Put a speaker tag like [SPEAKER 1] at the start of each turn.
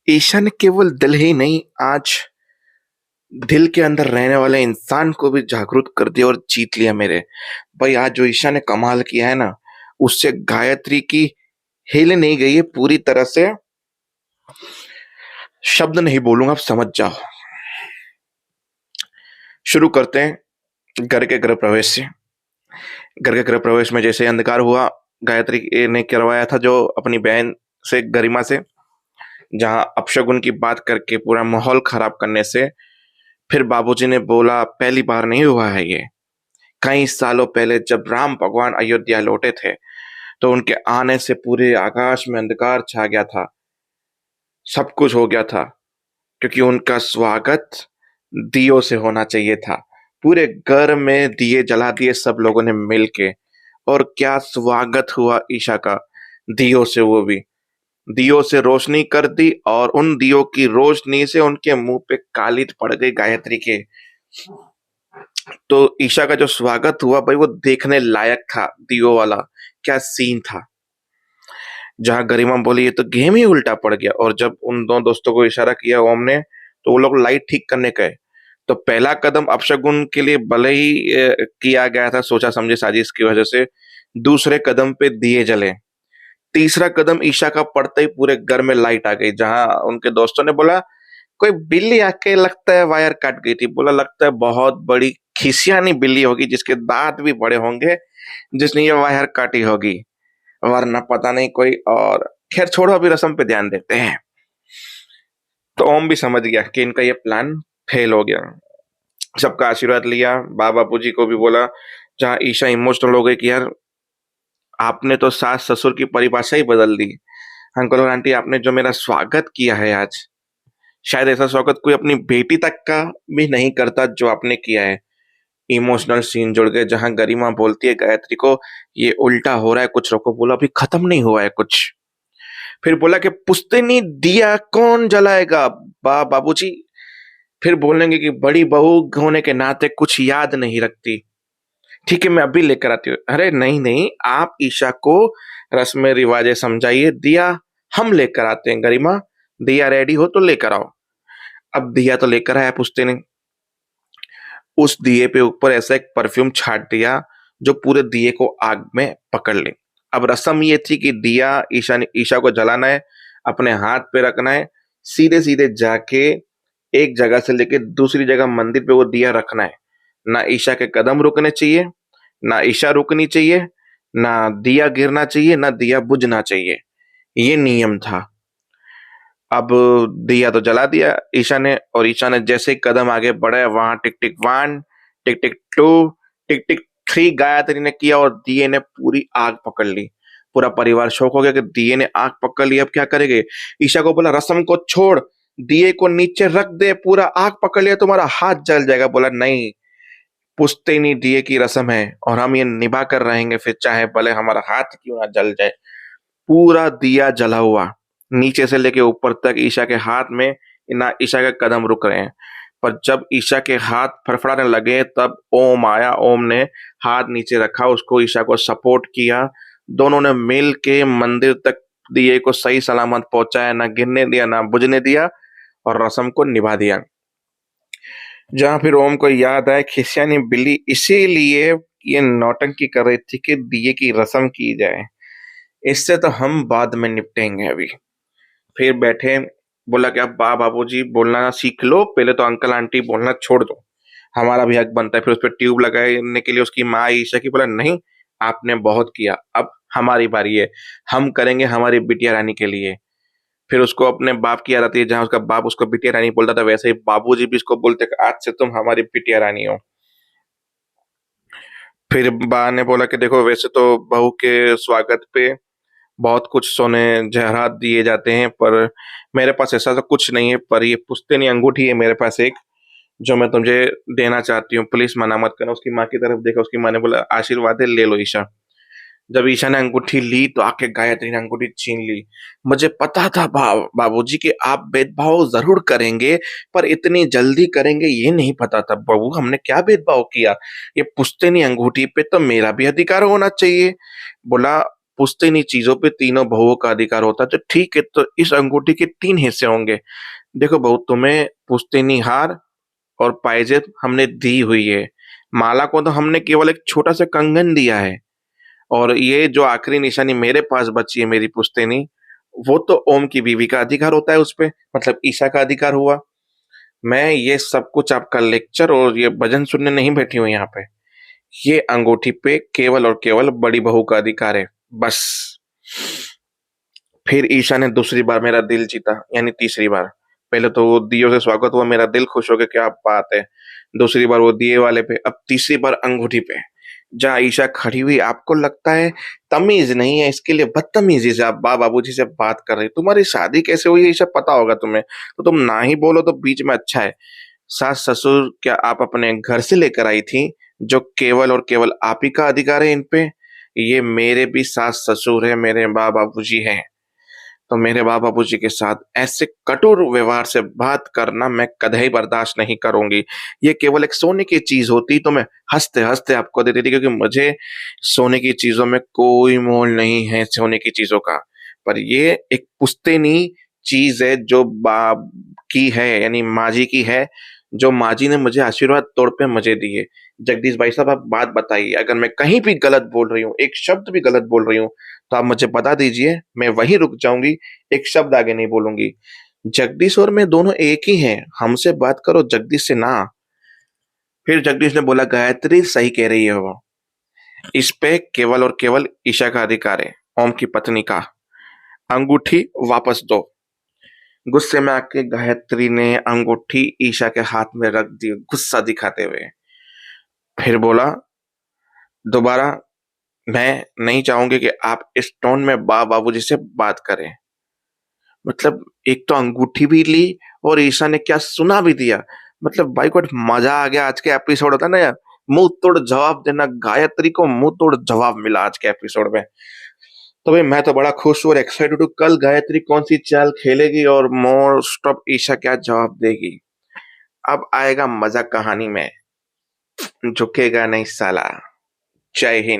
[SPEAKER 1] ईशा ने केवल दिल ही नहीं, आज दिल के अंदर रहने वाले इंसान को भी जागरूक कर दिया और जीत लिया मेरे। भाई आज जो ईशा ने कमाल किया है ना, उससे गायत्री की हिल नहीं गई है पूरी तरह से। शब्द नहीं बोलूंगा, आप समझ जाओ। शुरू करते हैं घर के गृह प्रवेश से। घर के गृह प्रवेश में जैसे ही अंधकार हुआ, गायत्री ने करवाया था जो अपनी बहन से, गरिमा से, जहां अपशगुन की बात करके पूरा माहौल खराब करने से। फिर बाबूजी ने बोला पहली बार नहीं हुआ है ये। कई सालों पहले जब राम भगवान अयोध्या लौटे थे, तो उनके आने से पूरे आकाश में अंधकार छा गया था। सब कुछ हो गया था क्योंकि उनका स्वागत दियों से होना चाहिए था। पूरे घर में दिए जला दिए सब लोगों ने मिलके। और क्या स्वागत हुआ ईशा का, दियों से, वो भी दियों से रोशनी कर दी। और उन दियों की रोशनी से उनके मुंह पे काली पड़ गई गायत्री के। तो ईशा का जो स्वागत हुआ भाई, वो देखने लायक था। दियो वाला क्या सीन था। जहां गरिमा बोली ये तो गेम ही उल्टा पड़ गया। और जब उन दो दोस्तों को इशारा किया ओम ने, तो वो लोग लाइट ठीक करने गए। तो पहला कदम अपशगुन के लिए भले ही किया गया था, सोचा समझे साजिश की वजह से। दूसरे कदम पे दिए जले। तीसरा कदम ईशा का पड़ते ही पूरे घर में लाइट आ गई। जहां उनके दोस्तों ने बोला कोई बिल्ली आके लगता है वायर काट गई थी। बोला लगता है बहुत बड़ी खिसियानी बिल्ली होगी जिसके दांत भी बड़े होंगे, जिसने ये वायर काटी होगी, वरना पता नहीं कोई और। खैर छोड़ो, अभी रस्म पे ध्यान देते हैं। तो ओम भी समझ गया कि इनका ये प्लान फेल हो गया। सबका आशीर्वाद लिया, बापूजी को भी बोला। जहां ईशा इमोशनल हो गई कि यार आपने तो सास ससुर की परिभाषा ही बदल दी। अंकल और आंटी, आपने जो मेरा स्वागत किया है आज, शायद ऐसा स्वागत कोई अपनी बेटी तक का भी नहीं करता जो आपने किया है। इमोशनल सीन जुड़ गए जहां गरिमा बोलती है गायत्री को ये उल्टा हो रहा है, कुछ रोको। बोला अभी खत्म नहीं हुआ है कुछ। फिर बोला कि पुश्तैनी दिया कौन जलाएगा बाबूजी। फिर बोलेंगे कि बड़ी बहू होने के नाते कुछ याद नहीं रखती। ठीक है मैं अभी लेकर आती हूँ। अरे नहीं नहीं, आप ईशा को रस्में रिवाजें समझाइए। दिया हम लेकर आते हैं। गरिमा दिया रेडी हो तो लेकर आओ। अब दिया तो लेकर आया पुश्तैनी। उस दिए पे ऊपर ऐसा एक परफ्यूम छाट दिया जो पूरे दिए को आग में पकड़ ले। अब रस्म ये थी कि दिया ईशा को जलाना है, अपने हाथ पे रखना है, सीधे सीधे जाके एक जगह से लेके दूसरी जगह मंदिर पे वो दिया रखना है। ना ईशा के कदम रुकने चाहिए, ना ईशा रुकनी चाहिए, ना दिया गिरना चाहिए, ना दिया बुझना चाहिए। ये नियम था। अब दिया तो जला दिया ईशा ने। और ईशा ने जैसे ही कदम आगे बढ़ाया, वहां टिक टिक वन, टिक टिक टू, टिक टिक थ्री गायत्री ने किया और दिए ने पूरी आग पकड़ ली। पूरा परिवार शौक हो गया कि दिए ने आग पकड़ ली, अब क्या करेंगे। ईशा को बोला रस्म को छोड़, दिए को नीचे रख दे, पूरा आग पकड़ लिया, तुम्हारा हाथ जल जाएगा। बोला नहीं, पुश्तैनी दिए की रस्म है और हम ये निभा कर रहेंगे, फिर चाहे भले हमारा हाथ क्यों ना जल जाए। पूरा दिया जला हुआ, नीचे से लेके ऊपर तक ईशा के हाथ में, ना ईशा के कदम रुक रहे हैं। पर जब ईशा के हाथ फड़फड़ाने लगे तब ओम आया। ओम ने हाथ नीचे रखा, उसको ईशा को सपोर्ट किया। दोनों ने मिल के मंदिर तक दिए को सही सलामत पहुंचाया, ना गिरने दिया ना बुझने दिया, और रस्म को निभा दिया। जहां फिर ओम को याद आया खिसियानी बिल्ली इसीलिए ये नौटंकी कर रही थी कि दिए की रस्म की जाए, इससे तो हम बाद में निपटेंगे अभी। फिर बैठे, बोला कि अब बाबूजी बोलना सीख लो, पहले तो अंकल आंटी बोलना छोड़ दो, हमारा भी हक बनता है। फिर उस पर ट्यूब लगाने के लिए उसकी माँ आई ईशा की, बोला नहीं आपने बहुत किया, अब हमारी बारी है, हम करेंगे हमारी बिटिया रानी के लिए। फिर उसको अपने बाप की याद आती है, जहां उसका बाप उसको बिटिया रानी बोलता था, वैसे ही बाबूजी भी इसको बोलते कि आज से तुम हमारी बिटिया रानी हो। फिर बा ने बोला कि देखो वैसे तो बहू के स्वागत पे बहुत कुछ सोने जहरात दिए जाते हैं, पर मेरे पास ऐसा तो कुछ नहीं है, पर ये पुश्तैनी अंगूठी है मेरे पास एक, जो मैं तुझे देना चाहती हूँ, प्लीज मना मत करना। उसकी माँ की तरफ देखा, उसकी माँ ने बोला आशीर्वाद है, ले लो ईशा। जब ईशा ने अंगूठी ली तो आके गायत्री ने अंगूठी छीन ली। मुझे पता था बाबूजी कि आप भेदभाव जरूर करेंगे, पर इतनी जल्दी करेंगे ये नहीं पता था। बहू हमने क्या भेदभाव किया, ये पुश्तैनी अंगूठी पे तो मेरा भी अधिकार होना चाहिए। बोला पुश्तैनी चीज़ों पे तीनों बहुओं का अधिकार होता है। तो ठीक है, तो इस अंगूठी के 3 हिस्से होंगे। देखो बहू, तुम्हें पुश्तैनी हार और पायजेब हमने दी हुई है। माला को तो हमने केवल एक छोटा-सा कंगन दिया है, और ये जो आखिरी निशानी मेरे पास बची है, मेरी पुश्तैनी, वो तो ओम की बीवी का अधिकार होता है उसपे, मतलब ईशा का अधिकार हुआ। मैं ये सब कुछ आपका लेक्चर और ये भजन सुनने नहीं बैठी हूँ यहाँ पे। ये अंगूठी पे केवल और केवल बड़ी बहू का अधिकार है, बस। फिर ईशा ने दूसरी बार मेरा दिल जीता, यानी तीसरी बार। पहले तो वो दियों से स्वागत हुआ, मेरा दिल खुश हो गया, क्या बात है। दूसरी बार वो दिए वाले पे, अब तीसरी बार अंगूठी पे। जहाँ ईशा खड़ी हुई, आपको लगता है तमीज़ नहीं है, इसके लिए बदतमीज़ी से आप बाबूजी से बात कर रही हो। तुम्हारी शादी कैसे हुई है ईशा, पता होगा तुम्हें, तो तुम ना ही बोलो तो बीच में अच्छा है। सास-ससुर क्या आप अपने घर से लेकर आई थी, जो केवल और केवल आप ही का अधिकार है इन पे? ये मेरे भी सास-ससुर हैं, मेरे बाबूजी हैं। तो मेरे बाबूजी के साथ ऐसे कठोर व्यवहार से बात करना मैं कतई बर्दाश्त नहीं करूँगी। ये केवल एक सोने की चीज़ होती तो मैं हँसते-हँसते आपको दे देती, क्योंकि मुझे सोने की चीज़ों में कोई मोल नहीं है, सोने की चीज़ों का। पर ये एक पुश्तैनी चीज़ है जो बाप की है, यानी माँ जी की है, जो माँ जी ने मुझे आशीर्वाद तौर पे मुझे दी है। जगदीश भाई साहब, आप बात बताइए, अगर मैं कहीं भी गलत बोल रही हूँ, एक शब्द भी गलत बोल रही हूँ, तो आप मुझे बता दीजिए, मैं वहीं रुक जाऊँगी, एक शब्द आगे नहीं बोलूँगी। जगदीश और मैं दोनों एक ही हैं, हमसे बात करो, जगदीश से ना। फिर जगदीश ने बोला, गायत्री सही कह रही है वो। इस पे केवल और केवल ईशा का अधिकार है, ओम की पत्नी का। अंगूठी वापस दो। गुस्से में आके गायत्री ने अंगूठी ईशा के हाथ में रख दी, गुस्सा दिखाते हुए। फिर बोला, दोबारा मैं नहीं चाहूंगी कि आप इस टोन में बाबूजी से बात करें। मतलब एक तो अंगूठी भी ली और ईशा ने क्या सुना भी दिया। मतलब भाई को मजा आ गया। आज के एपिसोड होता है ना यार, मुंह तोड़ जवाब देना, गायत्री को मुंह तोड़ जवाब मिला आज के एपिसोड में। तो भाई मैं तो बड़ा खुश और एक्साइटेड हूँ, कल गायत्री कौन सी चाल खेलेगी और मोस्ट ऑफ ईशा क्या जवाब देगी। अब आएगा मजा कहानी में, झुकेगा नहीं साला। जय हिंद।